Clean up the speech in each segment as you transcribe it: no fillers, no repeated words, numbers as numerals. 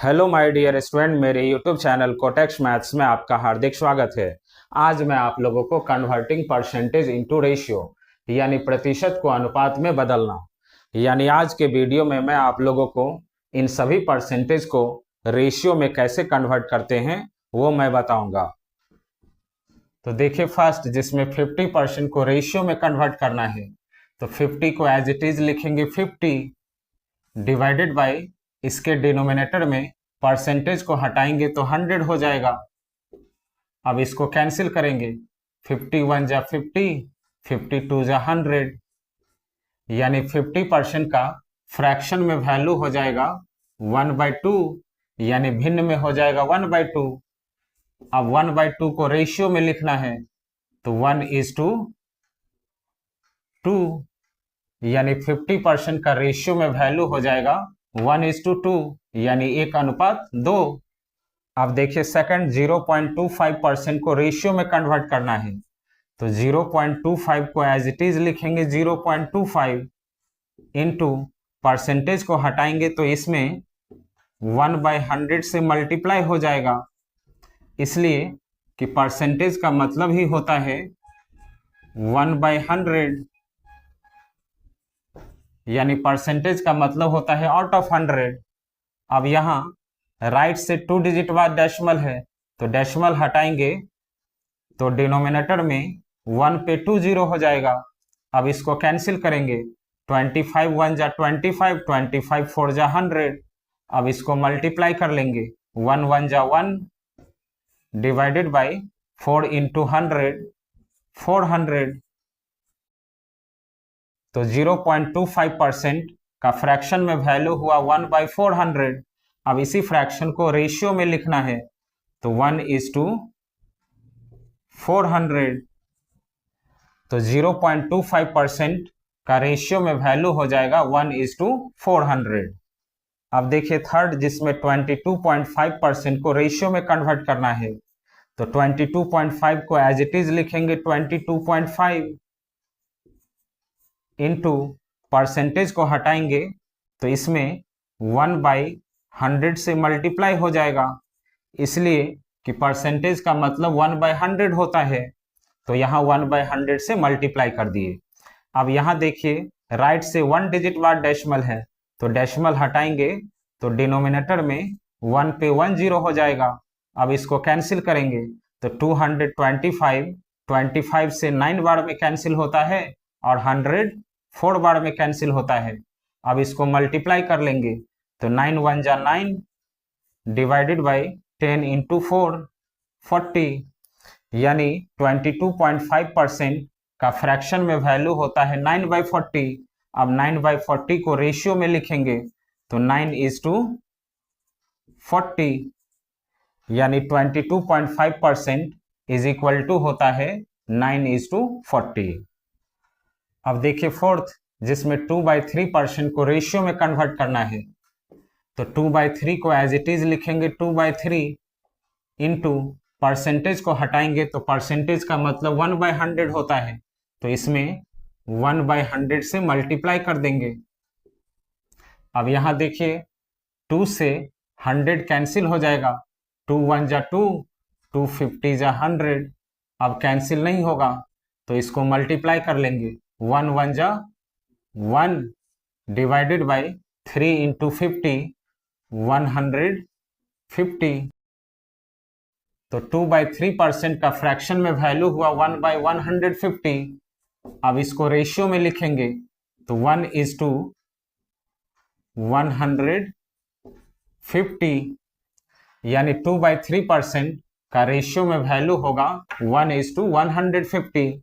Hello my dear student, मेरे YouTube channel cortex maths में आपका हार्दिक स्वागत है। आज मैं आप लोगों को कन्वर्टिंग परसेंटेज इनटू रेशियो यानी प्रतिशत को अनुपात में बदलना यानी आज के वीडियो में मैं आप लोगों को इन सभी परसेंटेज को रेशियो में कैसे कन्वर्ट करते हैं वो मैं बताऊंगा। तो देखिए, फर्स्ट जिसमें 50% को रेशियो में कन्वर्ट करना है तो 50 को एज इट इज लिखेंगे 50 डिवाइडेड बाय इसके डिनोमिनेटर में परसेंटेज को हटाएंगे तो 100 हो जाएगा। अब इसको कैंसिल करेंगे, 51 जा 50, 52 जा 100 यानी 50% का फ्रैक्शन में वैल्यू हो जाएगा 1/2 यानी भिन्न में हो जाएगा 1/2। अब 1/2 को रेशियो में लिखना है तो 1:2 यानी 50% का रेशियो में वैल्यू हो जाएगा 1:2 यानी 1:2। अब देखिए सेकंड 0.25% को रेशियो में कन्वर्ट करना है तो 0.25 को एज इट इज लिखेंगे 0.25 इंटू परसेंटेज को हटाएंगे तो इसमें 1/100 से मल्टीप्लाई हो जाएगा, इसलिए कि परसेंटेज का मतलब ही होता है 1/100 यानी परसेंटेज का मतलब होता है आउट ऑफ 100। अब यहाँ राइट से 2 डिजिट बाद डेसिमल है तो डेसिमल हटाएंगे तो डिनोमिनेटर में 1 पे 2 0 हो जाएगा। अब इसको कैंसिल करेंगे, 25 1 जा 25, 25 4 जा 100। अब इसको मल्टीप्लाई कर लेंगे, 1 1 जा 1 डिवाइडेड बाय 4 इंटू 100 400। तो 0.25% का फ्रैक्शन में वैल्यू हुआ 1/400। अब इसी फ्रैक्शन को रेशियो में लिखना है तो 1:400। तो 0.25% का रेशियो में वैल्यू हो जाएगा 1:400। अब देखिए थर्ड जिसमें 22.5% को रेशियो में कन्वर्ट करना है तो 22.5 को एज इट इज लिखेंगे 22.5 इंटू परसेंटेज को हटाएंगे तो इसमें 1/100 से मल्टीप्लाई हो जाएगा, इसलिए कि परसेंटेज का मतलब 1/100 होता है तो यहाँ 1/100 से मल्टीप्लाई कर दिए। अब यहाँ देखिए राइट से 1 डिजिट बाद डेसिमल है तो डेसिमल हटाएंगे तो डिनोमिनेटर में 1 पे 1 0 हो जाएगा। अब इसको कैंसिल करेंगे तो 225 से 9 बार में कैंसिल होता है और 100 4 बार में कैंसिल होता है। अब इसको मल्टीप्लाई कर लेंगे तो 9 1 जा 9 डिवाइडेड बाय 10 इंटू 4 40 यानी 22.5% का फ्रैक्शन में वैल्यू होता है 9/40। अब 9/40 को रेशियो में लिखेंगे तो 9:40 यानी 22.5% इज इक्वल टू होता है 9:40। अब देखिए फोर्थ जिसमें 2/3% को रेशियो में कन्वर्ट करना है तो 2/3 को एज इट इज लिखेंगे 2/3 इंटू परसेंटेज को हटाएंगे तो परसेंटेज का मतलब 1/100 होता है तो इसमें 1/100 से मल्टीप्लाई कर देंगे। अब यहाँ देखिए 2 से 100 कैंसिल हो जाएगा, 2 1 जा 2, 2 50 जा 100। अब कैंसिल नहीं होगा तो इसको मल्टीप्लाई कर लेंगे, 1 1 जा 1 डिवाइडेड बाय 3 इंटू 50 150। तो 2/3% का फ्रैक्शन में वैल्यू हुआ 1/150। अब इसको रेशियो में लिखेंगे तो 1:150 यानी 2/3% का रेशियो में वैल्यू होगा 1:150।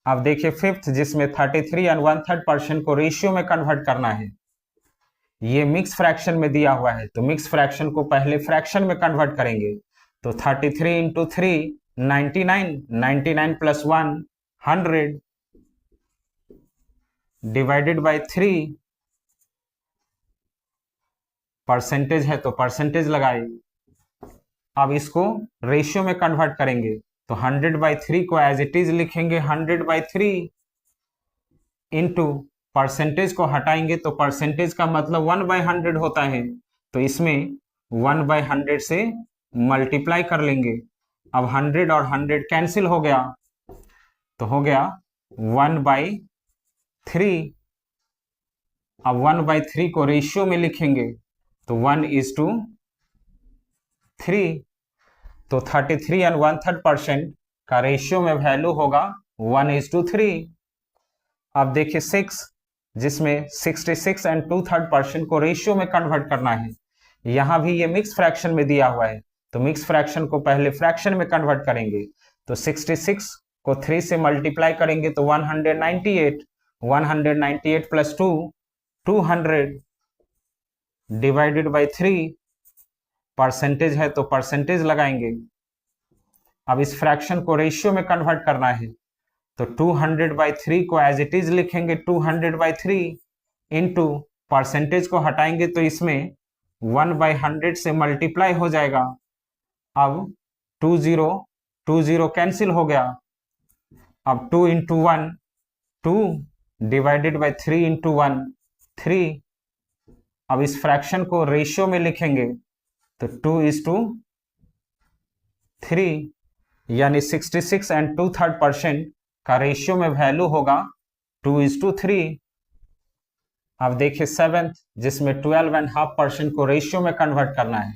अब देखिए फिफ्थ जिसमें 33 और 1/3% को रेशियो में कन्वर्ट करना है, ये मिक्स फ्रैक्शन में दिया हुआ है तो मिक्स फ्रैक्शन को पहले फ्रैक्शन में कन्वर्ट करेंगे तो 33 into 3 99, 99 plus 1 100 divided by 3। Percentage है तो परसेंटेज लगाए। अब इसको रेशियो में कन्वर्ट करेंगे तो 100/3 को एज इट इज लिखेंगे 100/3 इंटू परसेंटेज को हटाएंगे तो परसेंटेज का मतलब 1/100 होता है तो इसमें 1/100 से मल्टीप्लाई कर लेंगे। अब 100 और 100 कैंसिल हो गया, तो हो गया 1/3। अब 1/3 को रेशियो में लिखेंगे तो 1:3। तो 33 एंड 1/3% का रेशियो में वैल्यू होगा 1:3। अब देखिए 6, जिसमें 66 एंड 2/3% को रेशियो में कन्वर्ट करना है। यहां भी ये मिक्स फ्रैक्शन में दिया हुआ है, तो मिक्स फ्रैक्शन को पहले फ्रैक्शन में कन्वर्ट करेंगे। तो 66 को 3 से मल्टीप्लाई करेंगे तो 198। 198 प्लस 2 200 डिवाइडेड बाई 3। परसेंटेज है तो परसेंटेज लगाएंगे। अब इस फ्रैक्शन को रेशियो में कन्वर्ट करना है, तो 200/3 को एज इट इज लिखेंगे 200/3 इंटू परसेंटेज को हटाएंगे तो इसमें 1/100 से मल्टीप्लाई हो जाएगा। अब 20 कैंसिल हो गया। अब 2 इंटू 1 2 डिवाइडेड बाई 3 इंटू 1 3। अब इस फ्रैक्शन को रेशियो में लिखेंगे तो 2:3, यानी 66 एंड 2/3% का रेशियो में वैल्यू होगा 2:3। अब देखिए 7th, जिसमें 12.5% को रेशियो में कन्वर्ट करना है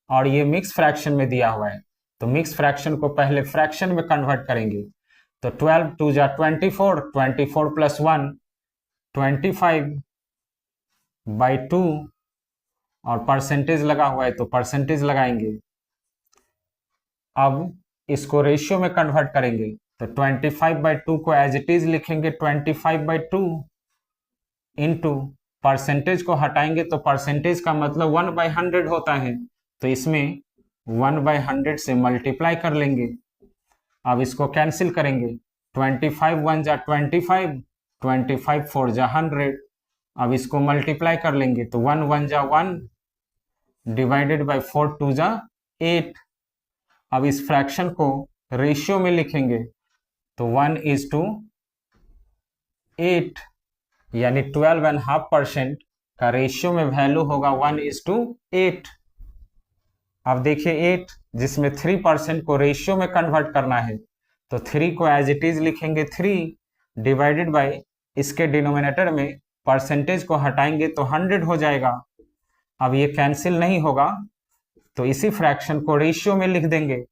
और ये मिक्स फ्रैक्शन में दिया हुआ है, तो मिक्स फ्रैक्शन को पहले फ्रैक्शन में कन्वर्ट करेंगे। तो 12 2 जा 24, 24 प्लस 1 25/2 और परसेंटेज लगा हुआ है तो परसेंटेज लगाएंगे। अब इसको रेशियो में कन्वर्ट करेंगे तो 25/2 को एज इट इज लिखेंगे 25/2 इंटू परसेंटेज को हटाएंगे तो परसेंटेज का मतलब 1/100 होता है, तो इसमें 1/100 से मल्टीप्लाई कर लेंगे। अब इसको कैंसिल करेंगे। 25 1 जा 25, 25 4 जा 100। अब इसको मल्टीप्लाई कर लेंगे तो 1 1 जा 1 डिवाइडेड बाई 4 2 जा 8। अब इस फ्रैक्शन को रेशियो में लिखेंगे तो 1:8, यानी 12.5% का रेशियो में वैल्यू होगा 1:8। अब देखिए 8, जिसमें 3% को रेशियो में कन्वर्ट करना है, तो 3 को एज इट इज लिखेंगे 3 डिवाइडेड बाई इसके डिनोमिनेटर में परसेंटेज को हटाएंगे तो 100 हो जाएगा। अब ये कैंसिल नहीं होगा, तो इसी फ्रैक्शन को रेशियो में लिख देंगे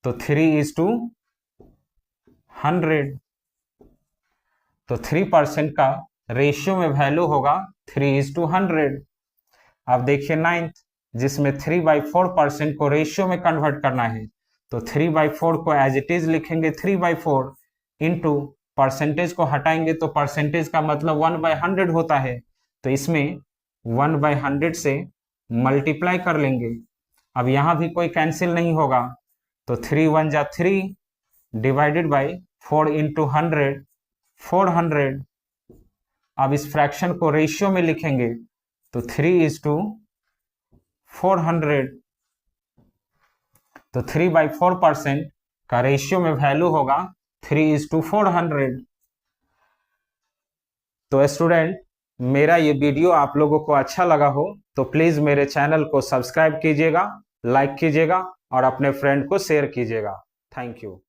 तो 3:100। तो 3% का रेशियो में वैल्यू होगा 3:100। अब देखिए 9th, जिसमें 3/4% को रेशियो में कन्वर्ट करना है, तो 3/4 को एज इट इज लिखेंगे 3/4 इंटू परसेंटेज को हटाएंगे तो परसेंटेज का मतलब 1/100 होता है, तो इसमें 1/100 से मल्टीप्लाई कर लेंगे। अब यहां भी कोई कैंसिल नहीं होगा, तो 3 1 जा 3 डिवाइडेड बाई 4 इंटू 100 400। अब इस फ्रैक्शन को रेशियो में लिखेंगे तो 3:400। तो 3/4% का रेशियो में वैल्यू होगा 3:400। तो स्टूडेंट, मेरा ये वीडियो आप लोगों को अच्छा लगा हो तो प्लीज मेरे चैनल को सब्सक्राइब कीजिएगा, लाइक कीजिएगा और अपने फ्रेंड को शेयर कीजिएगा। Thank you.